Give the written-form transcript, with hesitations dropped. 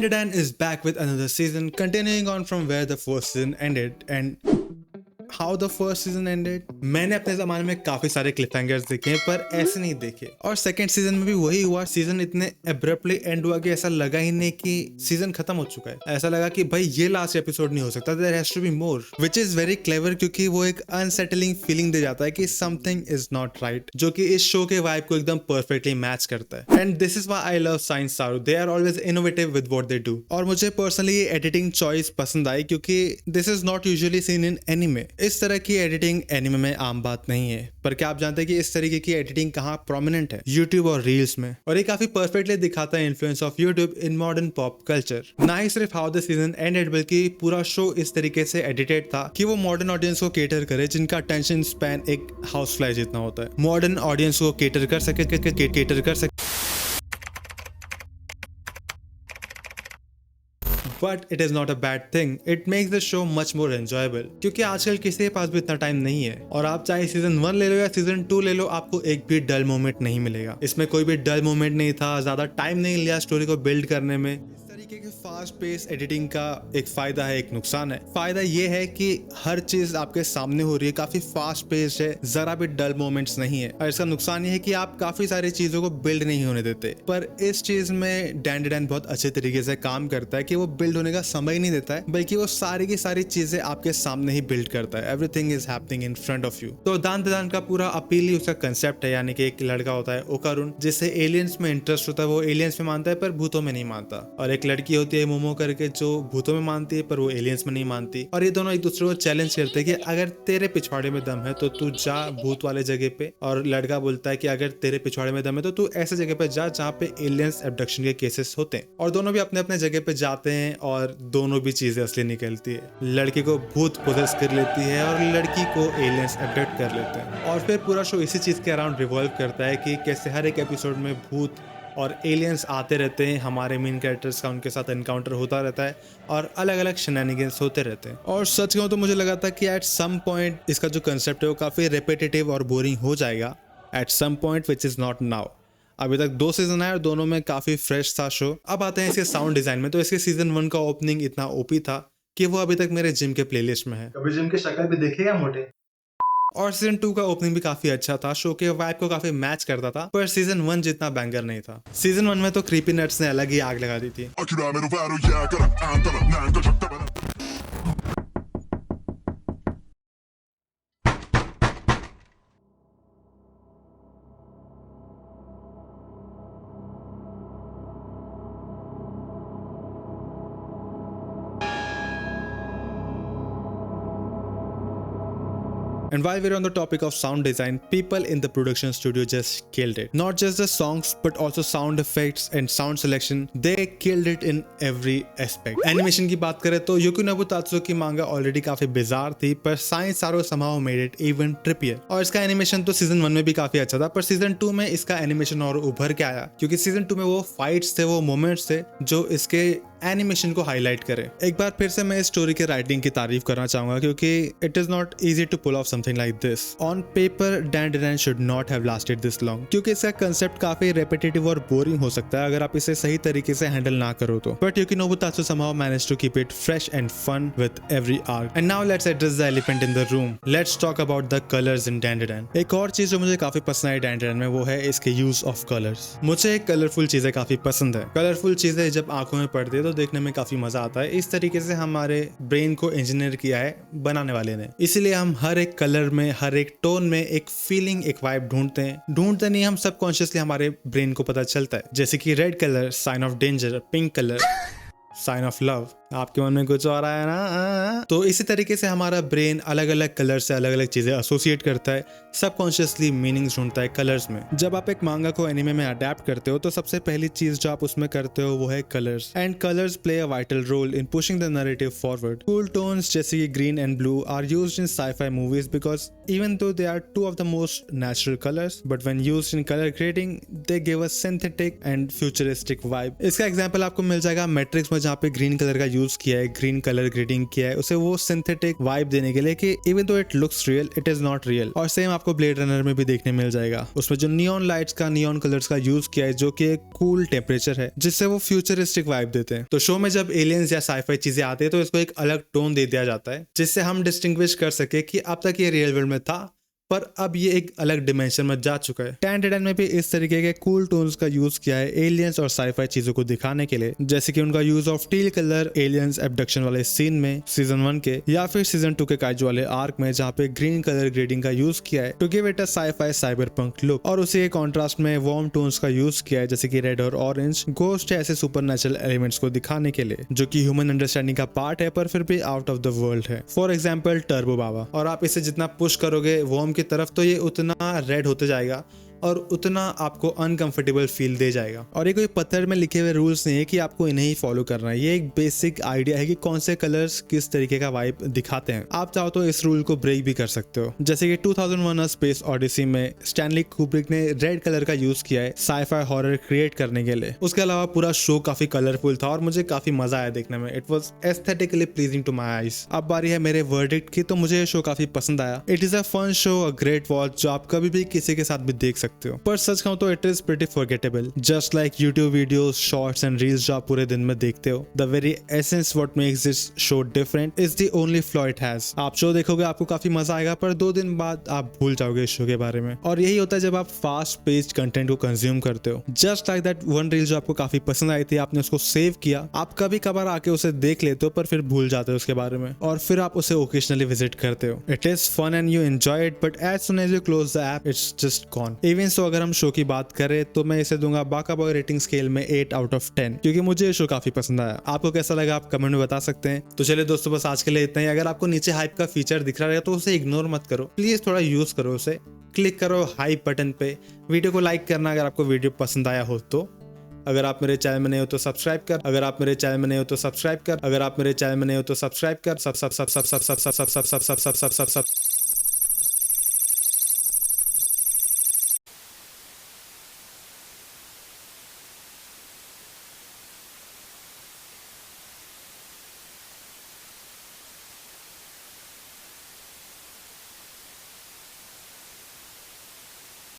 Dandadan is back with another season, continuing on from where the first season ended. And how the first season ended? मैंने अपने जमाने में काफी सारे क्लिफहैंगर्स देखे हैं, पर ऐसे नहीं देखे। और सेकंड सीजन में भी वही हुआ। सीजन इतने एब्रप्टली एंड हुआ कि ऐसा लगा ही नहीं कि सीजन खत्म हो चुका है। ऐसा लगा कि भाई ये लास्ट एपिसोड नहीं हो सकता, there has to be more, which is very clever, क्योंकि वो एक अनसेटलिंग फीलिंग दे जाता है कि समथिंग इज नॉट राइट, जो कि इस शो के वाइब को एकदम परफेक्टली मैच करता है। And this is why I love science SARU, they are always innovative with what they do. और मुझे पर्सनली ये एडिटिंग चॉइस पसंद आई, क्योंकि this is not usually seen in anime. इस तरह की एडिटिंग एनिमे में आम बात नहीं है, पर क्या आप जानते हैं कि इस तरीके की एडिटिंग कहाँ प्रोमिनेंट है? यूट्यूब और रील्स में। और ये काफी परफेक्टली दिखाता है influence of YouTube in modern pop culture. ना ही सिर्फ हाउ द सीजन एंडेड, बल्कि पूरा शो इस तरीके से एडिटेड था कि वो मॉडर्न ऑडियंस को केटर करे, जिनका अटेंशन स्पैन एक हाउस फ्लाई जितना होता है। मॉडर्न ऑडियंस को केटर कर सके But it is not a bad thing. It makes the show much more enjoyable. क्योंकि आजकल किसी के पास भी इतना टाइम नहीं है, और आप चाहे सीजन 1 ले लो या सीजन 2 ले लो, आपको एक भी डल मोमेंट नहीं मिलेगा। इसमें कोई भी डल मोमेंट नहीं था, ज्यादा टाइम नहीं लिया स्टोरी को बिल्ड करने में। इस तरीके के फास्ट पेस एडिटिंग का एक फायदा है, एक नुकसान है। फायदा ये है कि हर चीज आपके सामने हो रही है, काफी फास्ट पेस है, जरा भी डल मोमेंट्स नहीं है। और इसका नुकसान ये है कि आप काफी सारी चीजों को बिल्ड नहीं होने देते। पर इस चीज में डैंडेडन बहुत अच्छे तरीके से काम करता है कि वो बिल्ड होने का समय नहीं देता है, बल्कि वो सारी की सारी चीजें आपके सामने ही बिल्ड करता है। Everything is happening in front of you. तो दान का पूरा अपील ही उसका कंसेप्ट है, यानी कि एक लड़का होता है ओकारुन, जिससे एलियंस में इंटरेस्ट होता है। वो एलियंस में मानता है पर भूतों में नहीं मानता। और एक लड़की होती है मोमो करके, जो भूतों में मानती है पर वो एलियंस में नहीं मानती। और ये दोनों एक दूसरे को चैलेंज करते हैं कि अगर तेरे पिछवाड़े में दम है तो तू जा भूत वाले जगह पे। और लड़का बोलता है कि अगर तेरे पिछवाड़े में दम है तो तू ऐसे जगह पे जा जहाँ पे एलियंस एब्डक्शन के केसेस होते हैं। और दोनों भी अपने अपने जगह पे जाते हैं, और दोनों भी चीजें असली निकलती है। लड़के को भूत पोजेस कर लेती है और लड़की को एलियंस एब्डक्ट कर लेते हैं। और फिर पूरा शो इसी चीज के अराउंड रिवॉल्व करता है कि कैसे हर एक एपिसोड में भूत और एलियंस आते रहते हैं, हमारे मेन कैरेक्टर्स का उनके साथ एनकाउंटर होता रहता है, और अलग अलग शेनानिगन्स होते रहते हैं। और सच कहूं तो मुझे लगा था कि एट सम पॉइंट इसका जो कंसेप्ट है वो काफी रेपिटेटिव और बोरिंग हो जाएगा at some point, which is not now. अभी तक 2 सीजन है और दोनों में काफी फ्रेश था शो। अब आते हैं इसके साउंड डिजाइन में। तो इसके सीजन 1 का ओपनिंग इतना ओपी था कि वो अभी तक मेरे जिम के प्लेलिस्ट में है। कभी जिम की शक्ल भी देखेगा मोटे। और सीजन 2 का ओपनिंग भी काफी अच्छा था, शो के वाइब को काफी मैच करता था, पर सीजन 1 जितना बैंगर नहीं था। सीजन 1 में तो क्रीपी नट्स ने अलग ही आग लगा दी थी। And while we're on the topic of sound design, people in the production studio just killed it. Not just the songs, but also sound effects and sound selection. They killed it in every aspect. Animation की बात करें तो Yuki Nobutatsu की मांगा already काफी bizarre थी, पर science सारो somehow made it even trippier. और इसका एनिमेशन तो सीजन 1 में भी काफी अच्छा था, पर सीजन 2 में इसका एनिमेशन और उभर के आया, क्योंकि सीजन 2 में वो फाइट्स थे, वो मोमेंट्स थे जो इसके एनिमेशन को हाईलाइट करे। एक बार फिर से मैं इस स्टोरी के राइटिंग की तारीफ करना चाहूंगा, क्योंकि it is not easy to pull off something like this. On paper Dandadan should not have lasted this long, क्योंकि इसका कंसेप्ट काफी रेपिटेटिव और बोरिंग हो सकता है अगर आप इसे सही तरीके से हैंडल ना करो तो। But Yuki Nobutatsu somehow managed to keep it fresh and fun with every arc. And now let's address the elephant in the room. Let's talk about the colors in Dandadan. एक और चीज जो मुझे काफी पसंद आई Dandadan में, वो है इसके यूज ऑफ कलर्स। मुझे कलरफुल चीजें काफी पसंद है। कलरफुल चीजें जब आंखों में पड़ती है तो देखने में काफी मजा आता है। इस तरीके से हमारे ब्रेन को इंजीनियर किया है बनाने वाले ने, इसीलिए हम हर एक कलर में, हर एक टोन में एक फीलिंग, एक वाइब ढूंढते नहीं, हम सबकॉन्शियसली हमारे ब्रेन को पता चलता है। जैसे कि red colour sign of danger, pink colour sign of love. आपके मन में कुछ और आया ना? तो इसी तरीके से हमारा ब्रेन अलग अलग कलर से अलग अलग चीजें एसोसिएट करता है, सबकॉन्शियसली मीनिंग्स ढूंढता है कलर्स में। जब आप एक मांगा को एनिमे में अडेप्ट करते हो तो सबसे पहली चीज जो आप उसमें करते हो वो है colours. And colours play a vital role in pushing the narrative forward. Cool tones जैसे कि green and blue are used in sci-fi movies because even though they are two of the most natural colours, but when used in colour grading they give a synthetic and futuristic vibe. इसका example आपको मिल जाएगा matrix में, जहाँ पे green colour का use किया है, ग्रीन कलर ग्रेडिंग किया है उसे वो सिंथेटिक वाइब देने के लिए कि even though it looks real it is not real. और सेम आपको ब्लेड रनर में भी देखने मिल जाएगा। उसमें जो नियॉन लाइट्स का, नियॉन कलर्स का यूज किया है जो कि एक कूल टेम्परेचर है जिससे वो फ्यूचरिस्टिक वाइब देते हैं। तो शो में जब एलियंस या साईफाई चीजें आती है तो इसको एक अलग टोन दे दिया जाता है जिससे हम डिस्टिंग्विश कर सके कि अब तक ये रियल वर्ल्ड में था पर अब ये एक अलग डिमेंशन में जा चुका है। 10 10 में भी इस तरीके के कूल टोन्स का यूज किया है एलियंस और साईफाई चीजों को दिखाने के लिए, जैसे कि उनका use of teal colour aliens abduction वाले सीन में सीजन 1 के, या फिर सीजन 2 के काइजू वाले आर्क में जहाँ पे ग्रीन कलर ग्रेडिंग का यूज किया है to give it a sci-fi cyberpunk look. और उसी के कॉन्ट्रास्ट में वार्म टोन्स का यूज किया है जैसे कि रेड और ऑरेंज, गोस्ट ऐसे सुपरनेचुरल एलिमेंट्स को दिखाने के लिए जो कि ह्यूमन अंडरस्टैंडिंग का पार्ट है पर फिर भी आउट ऑफ द वर्ल्ड है। फॉर एग्जाम्पल टर्बो बाबा। और आप इसे जितना पुश करोगे वार्म की तरफ तो ये उतना रेड होते जाएगा और उतना आपको अनकंफर्टेबल फील दे जाएगा। और ये कोई पत्थर में लिखे हुए रूल्स नहीं है कि आपको इन्हें ही फॉलो करना है, ये एक बेसिक आइडिया है कि कौन से कलर्स किस तरीके का वाइब दिखाते हैं। आप चाहो तो इस रूल को ब्रेक भी कर सकते हो, जैसे कि 2001 अ स्पेस ओडिसी में स्टैनली कुब्रिक ने रेड कलर का यूज किया है साईफाई हॉरर क्रिएट करने के लिए। उसके अलावा पूरा शो काफी कलरफुल था और मुझे काफी मजा आया देखने में। It was aesthetically pleasing to my eyes. अब बारी है मेरे वर्डिक्ट की। तो मुझे ये शो काफी पसंद आया। It is a fun show, a great watch जो आप कभी भी किसी के साथ भी देख सकते हो। पर सच कहूं तो it is pretty forgettable, just like YouTube videos, shorts and reels जो आप पूरे दिन में देखते हो। The very essence what makes this show different is the only flaw it has. आप शो देखोगे आपको काफी मजा आएगा पर 2 दिन बाद आप भूल जाओगे इस शो के बारे में। और यही होता है जब आप फास्ट पेस्ड कंटेंट को कंज्यूम करते हो। Just like that one reel जो आपको काफी पसंद आई थी, आपने उसको सेव किया, आप कभी कभार आके उसे देख लेते हो पर फिर भूल जाते हो उसके बारे में और फिर आप उसे ओकेजनली विजिट करते हो। It is fun and you enjoy it but as soon as you close the app it's just gone. Even so अगर हम शो की बात करें तो मैं इसे दूंगा बाका बॉय रेटिंग स्केल में 8 आउट ऑफ 10 क्योंकि मुझे ये शो काफी पसंद आया। आपको कैसा लगा आप कमेंट में बता सकते हैं। तो चलिए दोस्तों बस आज के लिए इतना ही। अगर आपको नीचे हाइप का फीचर दिख रहा है तो उसे इग्नोर मत करो, प्लीज थोड़ा यूज करो उसे। क्लिक करो हाइप बटन पे, वीडियो को लाइक करना अगर आपको वीडियो पसंद आया हो तो। अगर आप मेरे चैनल में नए हो तो सब्सक्राइब कर। अगर आप मेरे चैनल में नए हो तो सब्सक्राइब कर। अगर आप मेरे चैनल में नए हो तो सब्सक्राइब कर। सब